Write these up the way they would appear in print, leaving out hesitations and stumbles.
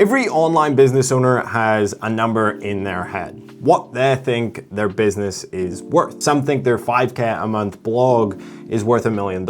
Every online business owner has a number in their head, what they think their business is worth. Some think their 5K a month blog is worth $1 million,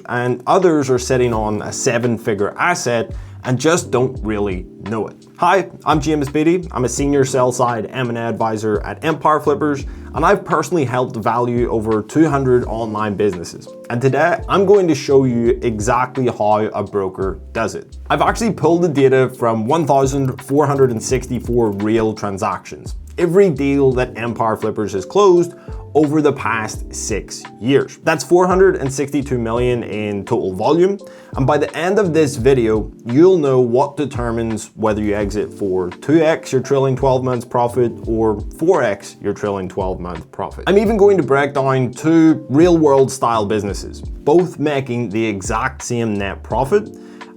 and others are sitting on a 7-figure asset and just don't really know it. Hi, I'm James Beatty. I'm a senior sell-side M&A advisor at Empire Flippers, and I've personally helped value over 200 online businesses. And today, I'm going to show you exactly how a broker does it. I've actually pulled the data from 1,464 real transactions. Every deal that Empire Flippers has closed over the past 6 years. That's 462 million in total volume. And by the end of this video, you'll know what determines whether you exit for 2x your trailing 12 months profit or 4x your trailing 12-month profit. I'm even going to break down 2 real-world style businesses, both making the exact same net profit,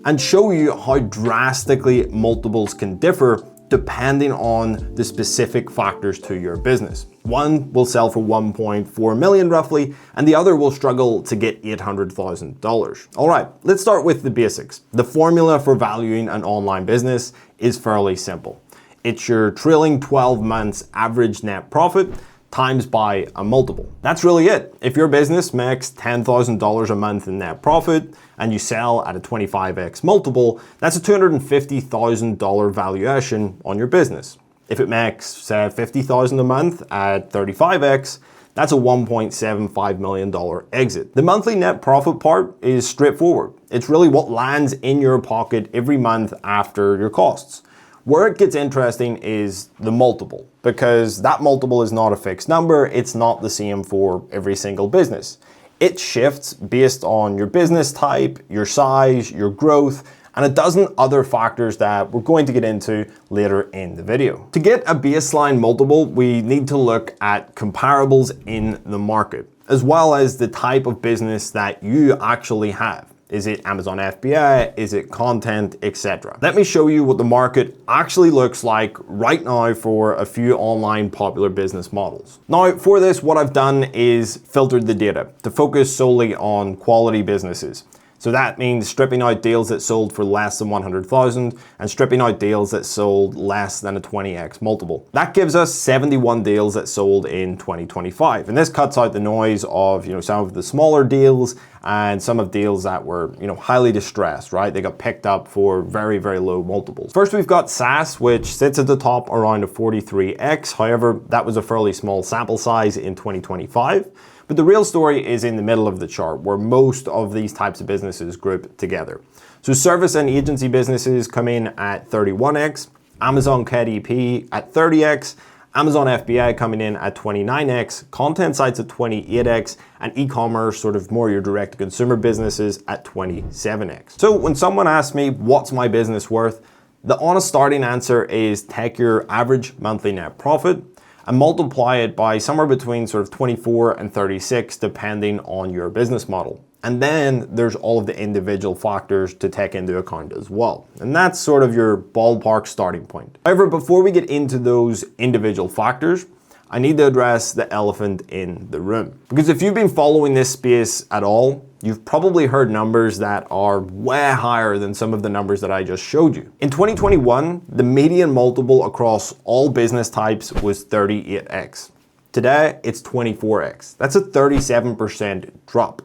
and show you how drastically multiples can differ depending on the specific factors to your business. One will sell for 1.4 million roughly, and the other will struggle to get $800,000. All right, let's start with the basics. The formula for valuing an online business is fairly simple. It's your trailing 12 months average net profit times by a multiple. That's really it. If your business makes $10,000 a month in net profit and you sell at a 25x multiple, that's a $250,000 valuation on your business. If it makes, say, $50,000 a month at 35x, that's a $1.75 million exit. The monthly net profit part is straightforward. It's really what lands in your pocket every month after your costs. Where it gets interesting is the multiple, because that multiple is not a fixed number. It's not the same for every single business. It shifts based on your business type, your size, your growth, and a dozen other factors that we're going to get into later in the video. To get a baseline multiple, we need to look at comparables in the market, as well as the type of business that you actually have. Is it Amazon FBA? Is it content, etc.? Let me show you what the market actually looks like right now for a few online popular business models. Now, for this, what I've done is filtered the data to focus solely on quality businesses. So that means stripping out deals that sold for less than 100,000 and stripping out deals that sold less than a 20x multiple. That gives us 71 deals that sold in 2025. And this cuts out the noise of, some of the smaller deals and some of deals that were, highly distressed, right? They got picked up for very, very low multiples. First, we've got SaaS, which sits at the top around a 43x. However, that was a fairly small sample size in 2025. But the real story is in the middle of the chart, where most of these types of businesses group together. So service and agency businesses come in at 31x, Amazon KDP at 30x, Amazon FBA coming in at 29x, content sites at 28x, and e-commerce, sort of more your direct-to-consumer businesses, at 27x. So when someone asks me, what's my business worth? The honest starting answer is take your average monthly net profit and multiply it by somewhere between sort of 24 and 36, depending on your business model. And then there's all of the individual factors to take into account as well. And that's sort of your ballpark starting point. However, before we get into those individual factors, I need to address the elephant in the room. Because if you've been following this space at all, you've probably heard numbers that are way higher than some of the numbers that I just showed you. In 2021, the median multiple across all business types was 38x. Today, it's 24x. That's a 37% drop.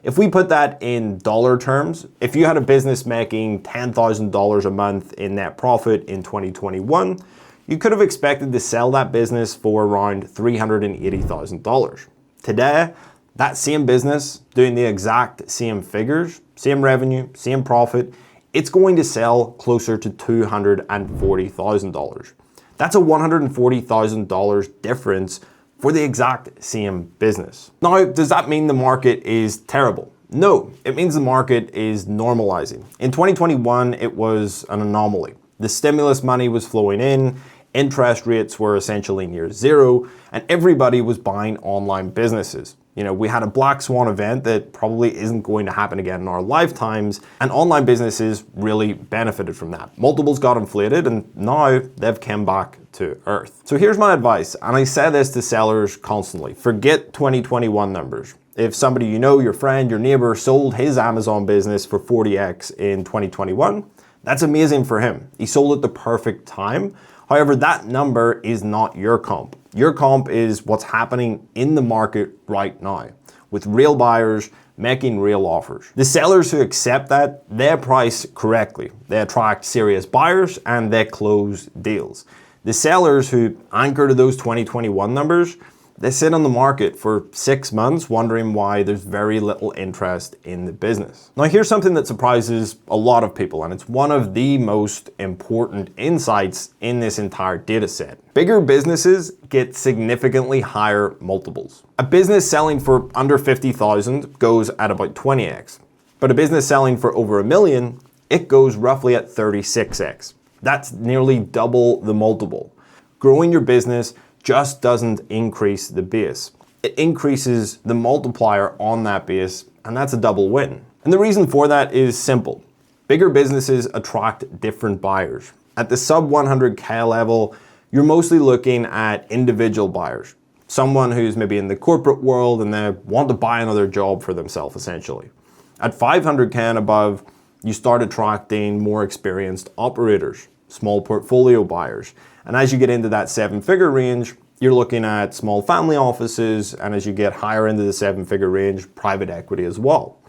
If we put that in dollar terms, if you had a business making $10,000 a month in net profit in 2021, you could have expected to sell that business for around $380,000. Today, that same business doing the exact same figures, same revenue, same profit, it's going to sell closer to $240,000. That's a $140,000 difference for the exact same business. Now, does that mean the market is terrible? No, it means the market is normalizing. In 2021, it was an anomaly. The stimulus money was flowing in, interest rates were essentially near zero, and everybody was buying online businesses. We had a black swan event that probably isn't going to happen again in our lifetimes, and online businesses really benefited from that. Multiples got inflated, and now they've come back to earth. So here's my advice, and I say this to sellers constantly. Forget 2021 numbers. If somebody your friend, your neighbor sold his Amazon business for 40x in 2021, That's amazing for him. He sold at the perfect time. However, that number is not your comp. Your comp is what's happening in the market right now, with real buyers making real offers. The sellers who accept that, they price correctly. They attract serious buyers and they close deals. The sellers who anchor to those 2021 numbers, they sit on the market for 6 months wondering why there's very little interest in the business. Now here's something that surprises a lot of people, and it's one of the most important insights in this entire data set. Bigger businesses get significantly higher multiples. A business selling for under 50,000 goes at about 20x, but a business selling for over $1 million, it goes roughly at 36x. That's nearly double the multiple. Growing your business just doesn't increase the base. It increases the multiplier on that base, and that's a double win. And the reason for that is simple. Bigger businesses attract different buyers. At the sub 100K level, you're mostly looking at individual buyers. Someone who's maybe in the corporate world and they want to buy another job for themselves, essentially. At 500K and above, you start attracting more experienced operators, small portfolio buyers. And as you get into that 7-figure range, you're looking at small family offices, and as you get higher into the 7-figure range, private equity as well.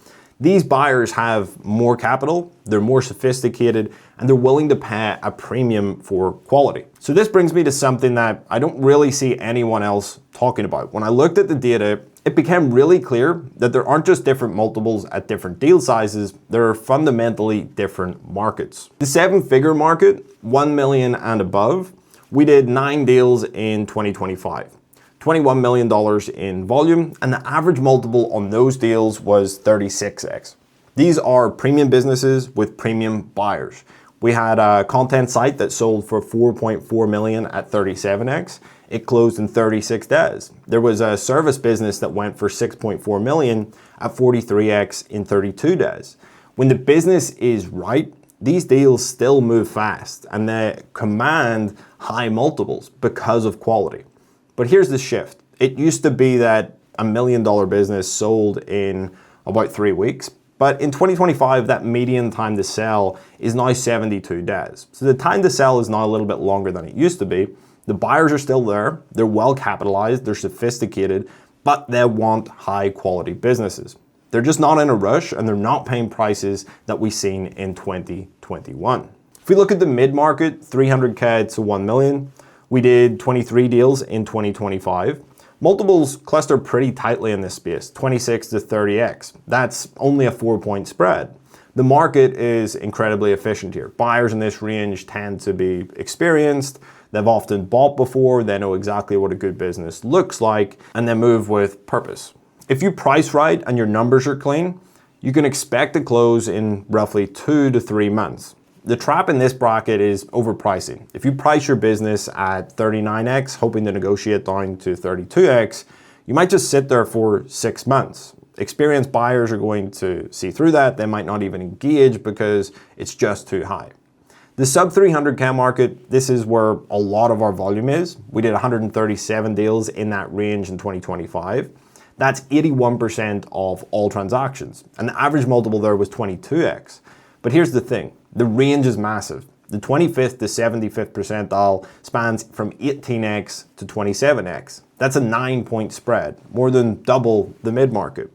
These buyers have more capital, they're more sophisticated, and they're willing to pay a premium for quality. So this brings me to something that I don't really see anyone else talking about. When I looked at the data, it became really clear that there aren't just different multiples at different deal sizes, there are fundamentally different markets. The 7-figure market, 1 million and above, we did 9 deals in 2025, $21 million in volume, and the average multiple on those deals was 36x. These are premium businesses with premium buyers. We had a content site that sold for 4.4 million at 37x. It closed in 36 days. There was a service business that went for 6.4 million at 43x in 32 days. When the business is right, these deals still move fast and they command high multiples because of quality. But here's the shift. It used to be that $1 million business sold in about 3 weeks, but in 2025, that median time to sell is now 72 days. So the time to sell is now a little bit longer than it used to be. The buyers are still there, they're well capitalized, they're sophisticated, but they want high quality businesses. They're just not in a rush and they're not paying prices that we've seen in 2021. If we look at the mid-market, 300K to 1 million, we did 23 deals in 2025. Multiples cluster pretty tightly in this space, 26 to 30x. That's only a 4-point spread. The market is incredibly efficient here. Buyers in this range tend to be experienced, they've often bought before, they know exactly what a good business looks like, and they move with purpose. If you price right and your numbers are clean, you can expect to close in roughly 2 to 3 months. The trap in this bracket is overpricing. If you price your business at 39x, hoping to negotiate down to 32x, you might just sit there for 6 months. Experienced buyers are going to see through that. They might not even engage because it's just too high. The sub 300K market, this is where a lot of our volume is. We did 137 deals in that range in 2025. That's 81% of all transactions. And the average multiple there was 22x. But here's the thing, the range is massive. The 25th to 75th percentile spans from 18x to 27x. That's a 9-point spread, more than double the mid-market.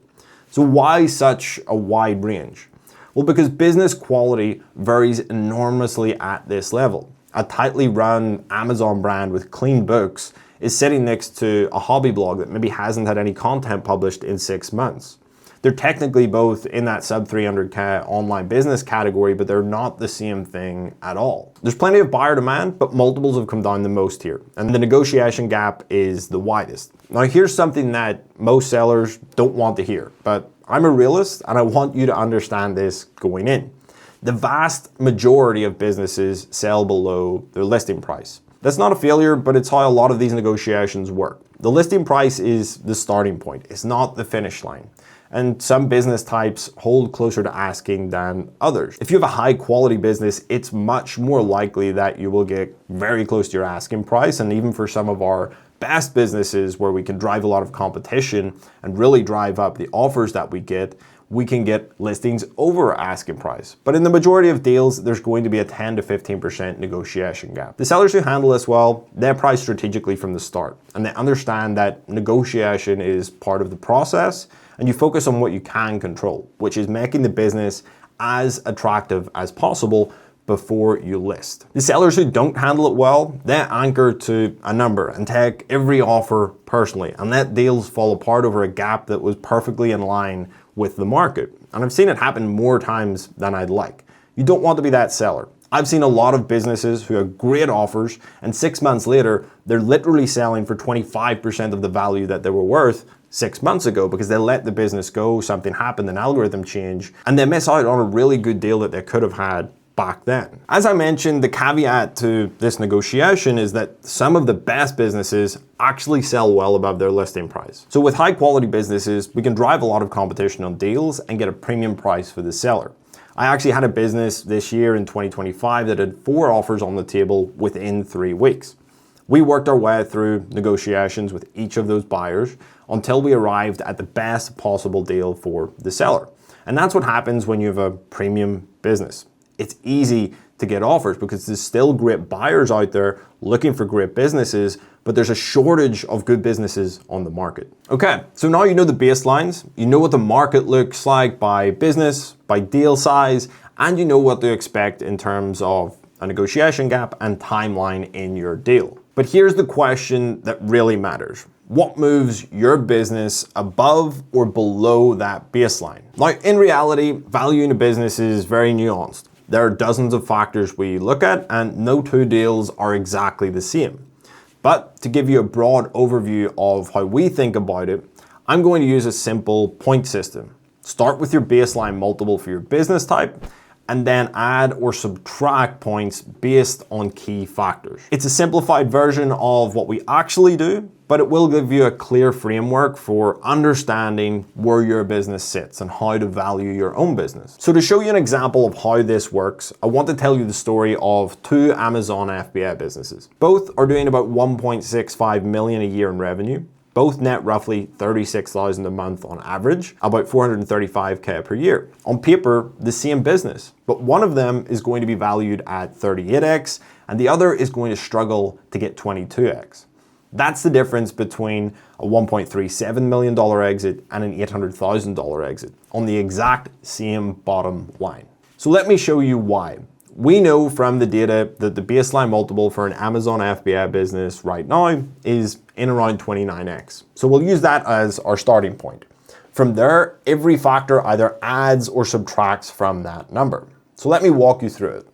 So why such a wide range? Well, because business quality varies enormously at this level. A tightly run Amazon brand with clean books is sitting next to a hobby blog that maybe hasn't had any content published in 6 months. They're technically both in that sub 300K online business category, but they're not the same thing at all. There's plenty of buyer demand, but multiples have come down the most here, and the negotiation gap is the widest. Now here's something that most sellers don't want to hear, but I'm a realist and I want you to understand this going in. The vast majority of businesses sell below their listing price. That's not a failure, but it's how a lot of these negotiations work. The listing price is the starting point, it's not the finish line. And some business types hold closer to asking than others. If you have a high quality business, it's much more likely that you will get very close to your asking price. And even for some of our best businesses where we can drive a lot of competition and really drive up the offers that we get, we can get listings over asking price. But in the majority of deals, there's going to be a 10 to 15% negotiation gap. The sellers who handle this well, they're priced strategically from the start, and they understand that negotiation is part of the process, and you focus on what you can control, which is making the business as attractive as possible before you list. The sellers who don't handle it well, they anchor to a number and take every offer personally and let deals fall apart over a gap that was perfectly in line with the market. And I've seen it happen more times than I'd like. You don't want to be that seller. I've seen a lot of businesses who have great offers, and 6 months later, they're literally selling for 25% of the value that they were worth 6 months ago because they let the business go, something happened, an algorithm change, and they miss out on a really good deal that they could have had back then. As I mentioned, the caveat to this negotiation is that some of the best businesses actually sell well above their listing price. So with high quality businesses, we can drive a lot of competition on deals and get a premium price for the seller. I actually had a business this year in 2025 that had 4 offers on the table within 3 weeks. We worked our way through negotiations with each of those buyers until we arrived at the best possible deal for the seller. And that's what happens when you have a premium business. It's easy to get offers because there's still great buyers out there looking for great businesses, but there's a shortage of good businesses on the market. Okay, so now you know the baselines, you know what the market looks like by business, by deal size, and you know what to expect in terms of a negotiation gap and timeline in your deal. But here's the question that really matters. What moves your business above or below that baseline? Now, in reality, valuing a business is very nuanced. There are dozens of factors we look at, and no 2 deals are exactly the same. But to give you a broad overview of how we think about it, I'm going to use a simple point system. Start with your baseline multiple for your business type, and then add or subtract points based on key factors. It's a simplified version of what we actually do, but it will give you a clear framework for understanding where your business sits and how to value your own business. So to show you an example of how this works, I want to tell you the story of 2 Amazon FBA businesses. Both are doing about 1.65 million a year in revenue. Both net roughly $36,000 a month on average, about $435K per year. On paper, the same business, but one of them is going to be valued at 38x and the other is going to struggle to get 22x. That's the difference between a $1.37 million exit and an $800,000 exit on the exact same bottom line. So let me show you why. We know from the data that the baseline multiple for an Amazon FBA business right now is in around 29x. So we'll use that as our starting point. From there, every factor either adds or subtracts from that number. So let me walk you through it.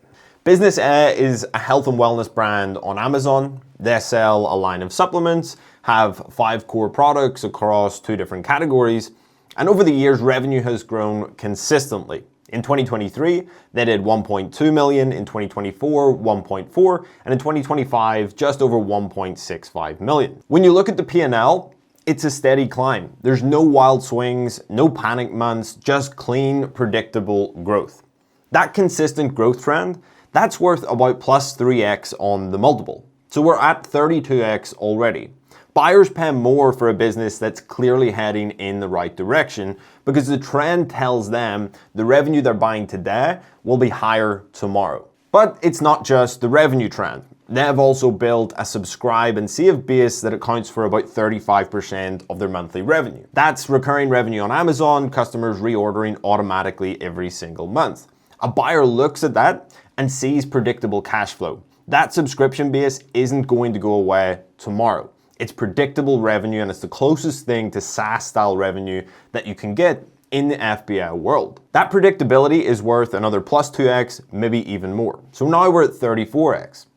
Business A is a health and wellness brand on Amazon. They sell a line of supplements, have 5 core products across 2 different categories, and over the years, revenue has grown consistently. In 2023, they did 1.2 million, in 2024, 1.4, and in 2025, just over 1.65 million. When you look at the P&L, it's a steady climb. There's no wild swings, no panic months, just clean, predictable growth. That consistent growth trend, that's worth about plus 3x on the multiple. So we're at 32x already. Buyers pay more for a business that's clearly heading in the right direction because the trend tells them the revenue they're buying today will be higher tomorrow. But it's not just the revenue trend. They've also built a subscribe and save base that accounts for about 35% of their monthly revenue. That's recurring revenue on Amazon, customers reordering automatically every single month. A buyer looks at that and sees predictable cash flow. That subscription base isn't going to go away tomorrow. It's predictable revenue and it's the closest thing to SaaS style revenue that you can get in the FBA world. That predictability is worth another plus 2x, maybe even more. So now we're at 34x.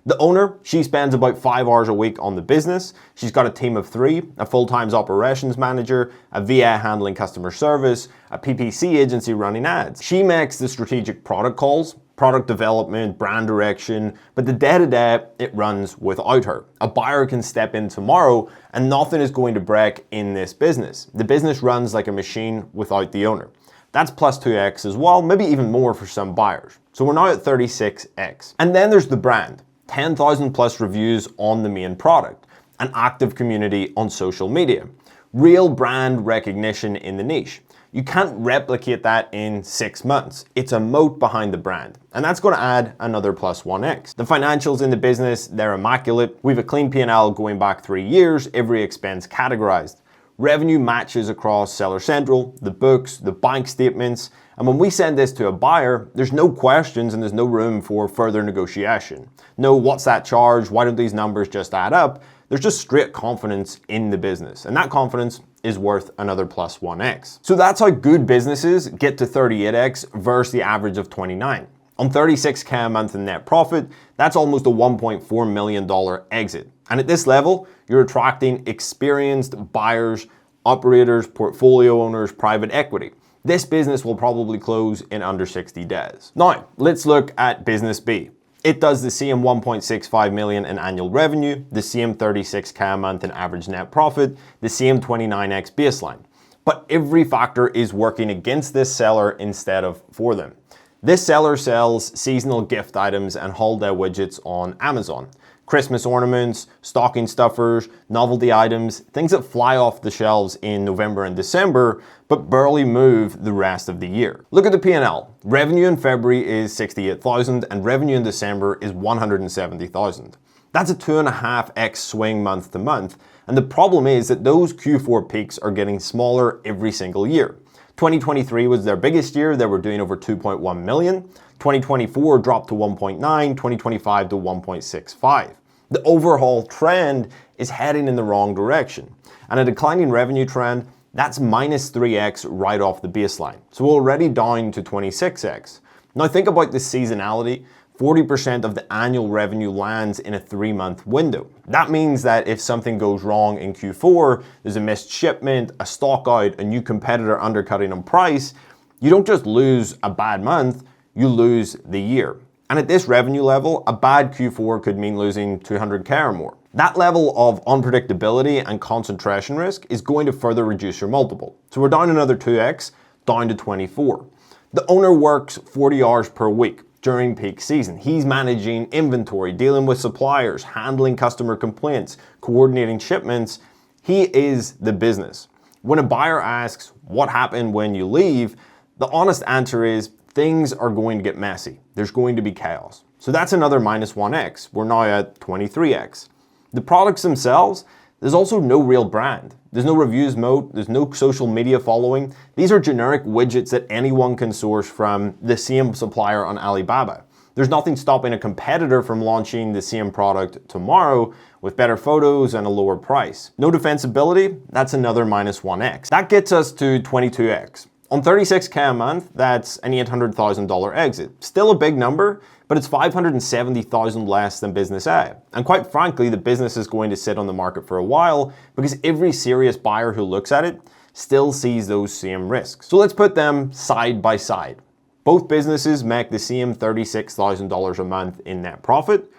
The owner, she spends about 5 hours a week on the business. She's got a team of 3, a full-time operations manager, a VA handling customer service, a PPC agency running ads. She makes the strategic product calls, product development, brand direction, but the day-to-day, it runs without her. A buyer can step in tomorrow and nothing is going to break in this business. The business runs like a machine without the owner. That's plus 2x as well, maybe even more for some buyers. So we're now at 36x. And then there's the brand. 10,000 plus reviews on the main product, an active community on social media, real brand recognition in the niche. You can't replicate that in 6 months. It's a moat behind the brand, and that's going to add another plus 1x. The financials in the business, they're immaculate. We have a clean P&L going back 3 years, every expense categorized. Revenue matches across Seller Central, the books, the bank statements, and when we send this to a buyer, there's no questions and there's no room for further negotiation. No, what's that charge? Why don't these numbers just add up? There's just straight confidence in the business, and that confidence is worth another plus 1x. So that's how good businesses get to 38x versus the average of 29. On 36K a month in net profit, that's almost a $1.4 million exit. And at this level, you're attracting experienced buyers, operators, portfolio owners, private equity. This business will probably close in under 60 days. Now, let's look at business B. It does the same 1.65 million in annual revenue, the same 36K a month in average net profit, the same 29x baseline. But every factor is working against this seller instead of for them. This seller sells seasonal gift items and holiday widgets on Amazon. Christmas ornaments, stocking stuffers, novelty items, things that fly off the shelves in November and December, but barely move the rest of the year. Look at the P&L. Revenue in February is 68,000 and revenue in December is 170,000. That's a 2.5x swing month to month, and the problem is that those Q4 peaks are getting smaller every single year. 2023 was their biggest year. They were doing over 2.1 million. 2024 dropped to 1.9, 2025 to 1.65. The overall trend is heading in the wrong direction. And a declining revenue trend, that's minus 3x right off the baseline. So we're already down to 26x. Now think about the seasonality. 40% of the annual revenue lands in a 3-month window. That means that if something goes wrong in Q4, there's a missed shipment, a stock out, a new competitor undercutting on price, you don't just lose a bad month, you lose the year. And at this revenue level, a bad Q4 could mean losing 200K or more. That level of unpredictability and concentration risk is going to further reduce your multiple. So we're down another 2x, down to 24. The owner works 40 hours per week during peak season. He's managing inventory, dealing with suppliers, handling customer complaints, coordinating shipments. He is the business. When a buyer asks, what happened when you leave? The honest answer is, things are going to get messy. There's going to be chaos. So that's another minus 1x. We're now at 23x. The products themselves, there's also no real brand. There's no reviews moat, there's no social media following. These are generic widgets that anyone can source from the same supplier on Alibaba. There's nothing stopping a competitor from launching the same product tomorrow with better photos and a lower price. No defensibility, that's another minus 1x. That gets us to 22x. On 36K a month, that's an $800,000 exit. Still a big number, but it's 570,000 less than business A. And quite frankly, the business is going to sit on the market for a while because every serious buyer who looks at it still sees those same risks. So let's put them side by side. Both businesses make the same $36,000 a month in net profit.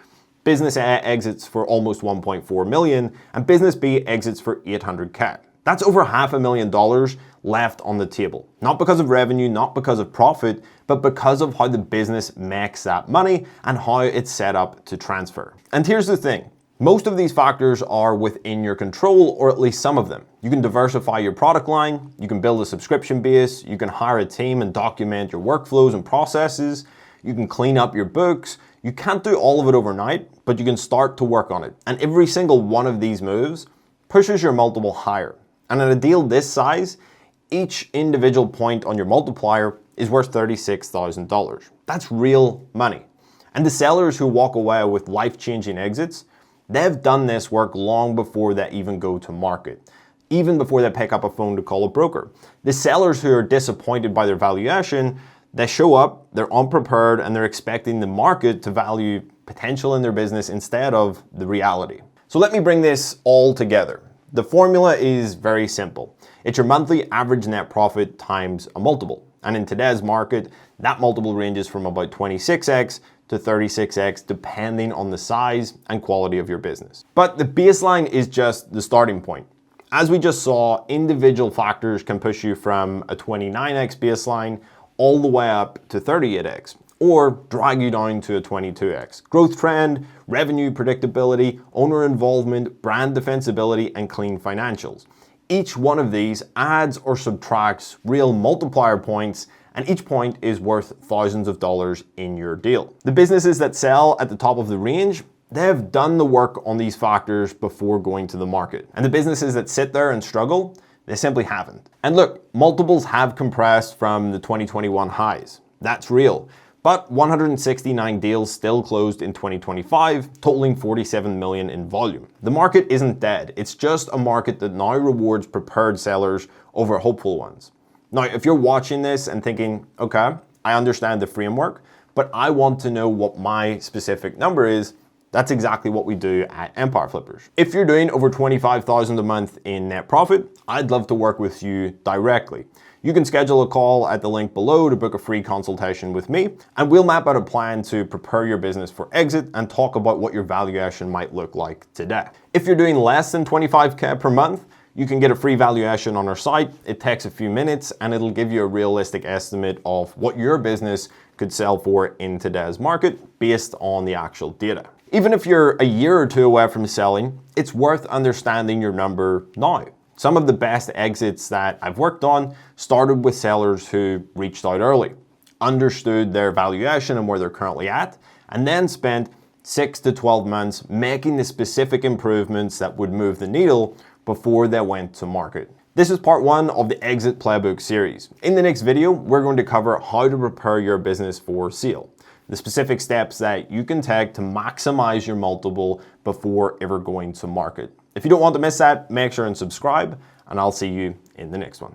Business A exits for almost 1.4 million and business B exits for 800K. That's over $500,000 left on the table. Not because of revenue, not because of profit, but because of how the business makes that money and how it's set up to transfer. And here's the thing. Most of these factors are within your control, or at least some of them. You can diversify your product line, you can build a subscription base, you can hire a team and document your workflows and processes, you can clean up your books. You can't do all of it overnight, but you can start to work on it. And every single one of these moves pushes your multiple higher. And in a deal this size, each individual point on your multiplier is worth $36,000. That's real money. And the sellers who walk away with life-changing exits, they've done this work long before they even go to market, even before they pick up a phone to call a broker. The sellers who are disappointed by their valuation, they show up, they're unprepared, and they're expecting the market to value potential in their business instead of the reality. So let me bring this all together. The formula is very simple. It's your monthly average net profit times a multiple. And in today's market, that multiple ranges from about 26x to 36x, depending on the size and quality of your business. But the baseline is just the starting point. As we just saw, individual factors can push you from a 29x baseline all the way up to 38x, or drag you down to a 22x. Growth trend, revenue predictability, owner involvement, brand defensibility, and clean financials. Each one of these adds or subtracts real multiplier points, and each point is worth thousands of dollars in your deal. The businesses that sell at the top of the range, they've done the work on these factors before going to the market. And the businesses that sit there and struggle, they simply haven't. And look, multiples have compressed from the 2021 highs. That's real. But 169 deals still closed in 2025, totaling 47 million in volume. The market isn't dead. It's just a market that now rewards prepared sellers over hopeful ones. Now, if you're watching this and thinking, okay, I understand the framework, but I want to know what my specific number is, that's exactly what we do at Empire Flippers. If you're doing over 25,000 a month in net profit, I'd love to work with you directly. You can schedule a call at the link below to book a free consultation with me, and we'll map out a plan to prepare your business for exit and talk about what your valuation might look like today. If you're doing less than 25K per month, you can get a free valuation on our site. It takes a few minutes and it'll give you a realistic estimate of what your business could sell for in today's market based on the actual data. Even if you're a year or two away from selling, it's worth understanding your number now. Some of the best exits that I've worked on started with sellers who reached out early, understood their valuation and where they're currently at, and then spent 6 to 12 months making the specific improvements that would move the needle before they went to market. This is part 1 of the Exit Playbook series. In the next video, we're going to cover how to prepare your business for sale, the specific steps that you can take to maximize your multiple before ever going to market. If you don't want to miss that, make sure and subscribe, and I'll see you in the next one.